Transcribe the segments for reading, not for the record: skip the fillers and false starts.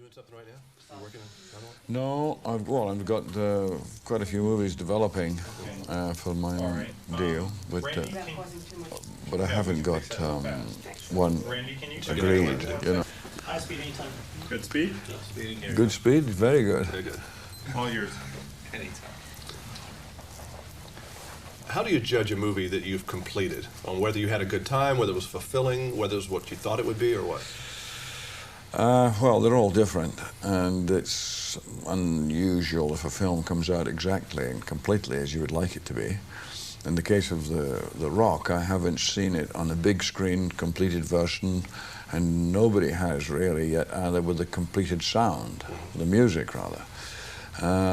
doing something right now? You working on another one? No, I've got quite a few movies developing for my own deal, but I haven't got one agreed. You know. High speed anytime. Good speed? Good speed, very good. Very good. All yours. Anytime. How do you judge a movie that you've completed on whether you had a good time, whether it was fulfilling, whether it was what you thought it would be, or what? Well, they're all different, and it's unusual if a film comes out exactly and completely as you would like it to be. In the case of The Rock, I haven't seen it on a big screen, completed version, and nobody has really yet, either with the completed sound, the music rather,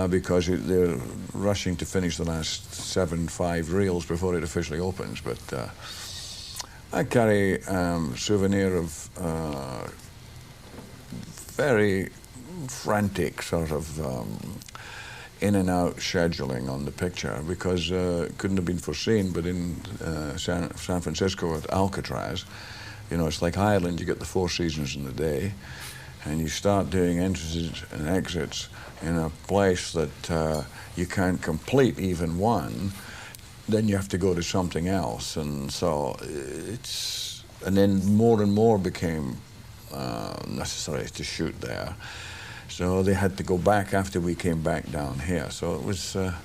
because they're rushing to finish the last 5 reels before it officially opens. But I carry souvenir of very frantic sort of in and out scheduling on the picture, because it couldn't have been foreseen, but in San Francisco at Alcatraz, you know, it's like Ireland, you get the 4 seasons in the day, and you start doing entrances and exits in a place that you can't complete even one, then you have to go to something else. And so and then more and more became necessary to shoot there. So they had to go back after we came back down here. So it was a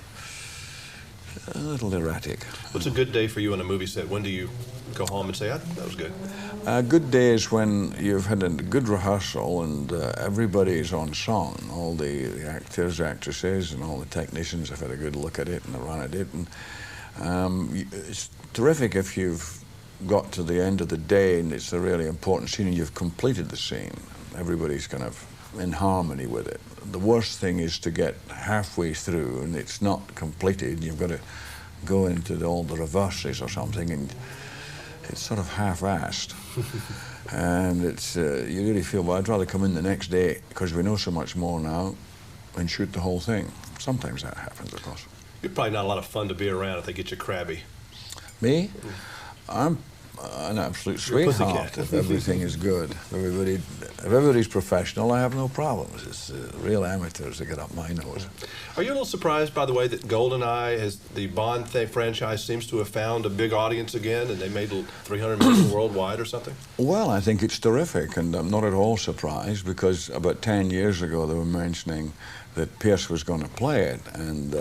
little erratic. What's a good day for you on a movie set? When do you go home and say, that was good? A good day is when you've had a good rehearsal and everybody's on song. All the actors, actresses, and all the technicians have had a good look at it and a run at it. And it's terrific if you've got to the end of the day and it's a really important scene and you've completed the scene. Everybody's kind of in harmony with it. The worst thing is to get halfway through and it's not completed. You've got to go into all the reverses or something, and it's sort of half-assed. And it's you really feel, well, I'd rather come in the next day because we know so much more now and shoot the whole thing. Sometimes that happens, of course. You're probably not a lot of fun to be around if they get you crabby. Me? I'm an absolute sweetheart if everything is good. If everybody's professional, I have no problems. It's real amateurs that get up my nose. Are you a little surprised, by the way, that GoldenEye, the Bond franchise, seems to have found a big audience again, and they made 300 million worldwide or something? Well, I think it's terrific, and I'm not at all surprised, because about 10 years ago they were mentioning that Pierce was going to play it, and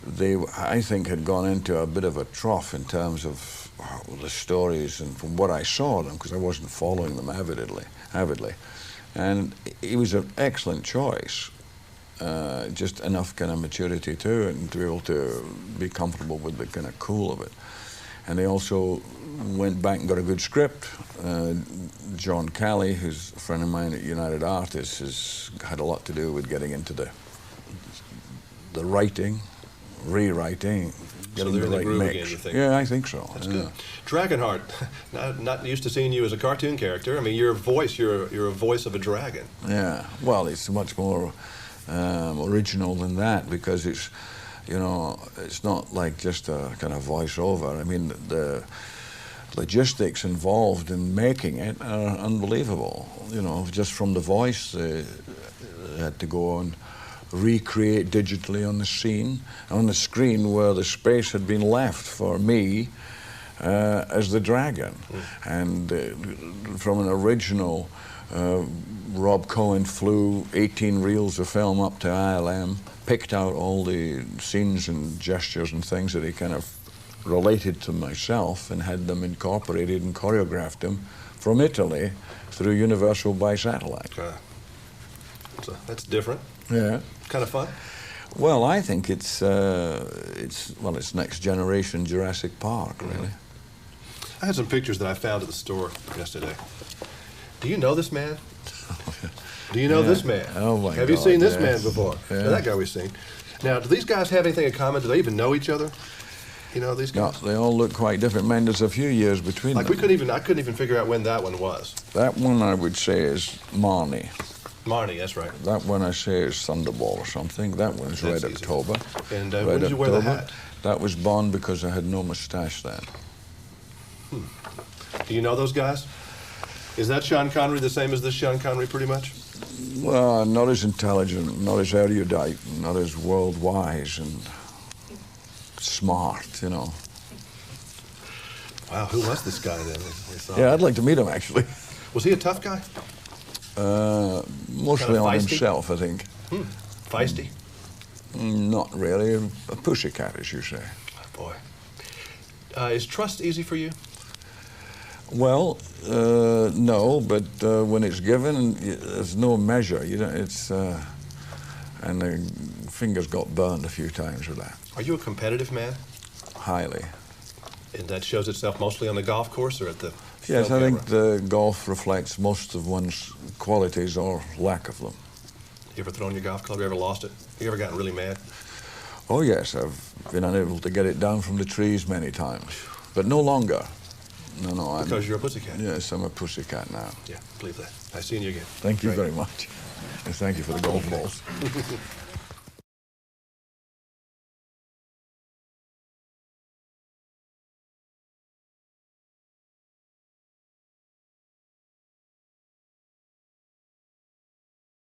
they, I think, had gone into a bit of a trough in terms of the stories, and from what I saw of them, because I wasn't following them avidly. And he was an excellent choice, just enough kind of maturity too, and to be able to be comfortable with the kind of cool of it. And they also went back and got a good script. John Calley, who's a friend of mine at United Artists, has had a lot to do with getting into the writing, rewriting, so they're in the groove again, you think? Yeah, I think so. That's good. Dragonheart, not used to seeing you as a cartoon character. I mean, you're a voice of a dragon. Yeah, well, it's much more original than that, because it's, you know, it's not like just a kind of voiceover. I mean, the logistics involved in making it are unbelievable. You know, just from the voice, they had to go on recreate digitally on the screen where the space had been left for me as the dragon. And from an original, Rob Cohen flew 18 reels of film up to ILM, picked out all the scenes and gestures and things that he kind of related to myself, and had them incorporated and choreographed them from Italy through Universal by satellite. So that's different. Yeah. Kind of fun? Well, I think it's next generation Jurassic Park, really. I had some pictures that I found at the store yesterday. Do you know this man? Do you know this man? Oh my God! Have you seen this man before? Yeah. Now, that guy we've seen. Now, do these guys have anything in common? Do they even know each other? You know these guys? No, they all look quite different. Man, there's a few years between them. I couldn't even figure out when that one was. That one I would say is Marnie. Marnie, that's right. That one I say is Thunderball or something. That one's Red October. And when did you wear the hat? That was Bond, because I had no mustache then. Do you know those guys? Is that Sean Connery the same as this Sean Connery, pretty much? Well, not as intelligent, not as erudite, not as world-wise and smart, you know. Wow, who was this guy then? Yeah, I'd like to meet him, actually. Was he a tough guy? Mostly on himself, I think. Feisty? Not really. A pussycat, as you say. Oh, boy. Is trust easy for you? Well, no, but when it's given, there's no measure. You know, it's and the fingers got burned a few times with that. Are you a competitive man? Highly. And that shows itself mostly on the golf course or at the Yes, film I think camera? the golf reflects most of one's qualities or lack of them. You ever thrown your golf club? You ever lost it? You ever gotten really mad? Oh yes, I've been unable to get it down from the trees many times, but no longer. No, Because you're a pussycat? Yes, I'm a pussycat now. Yeah, believe that. Nice seeing you again. Thank you Great. very much. And thank you for the golf balls.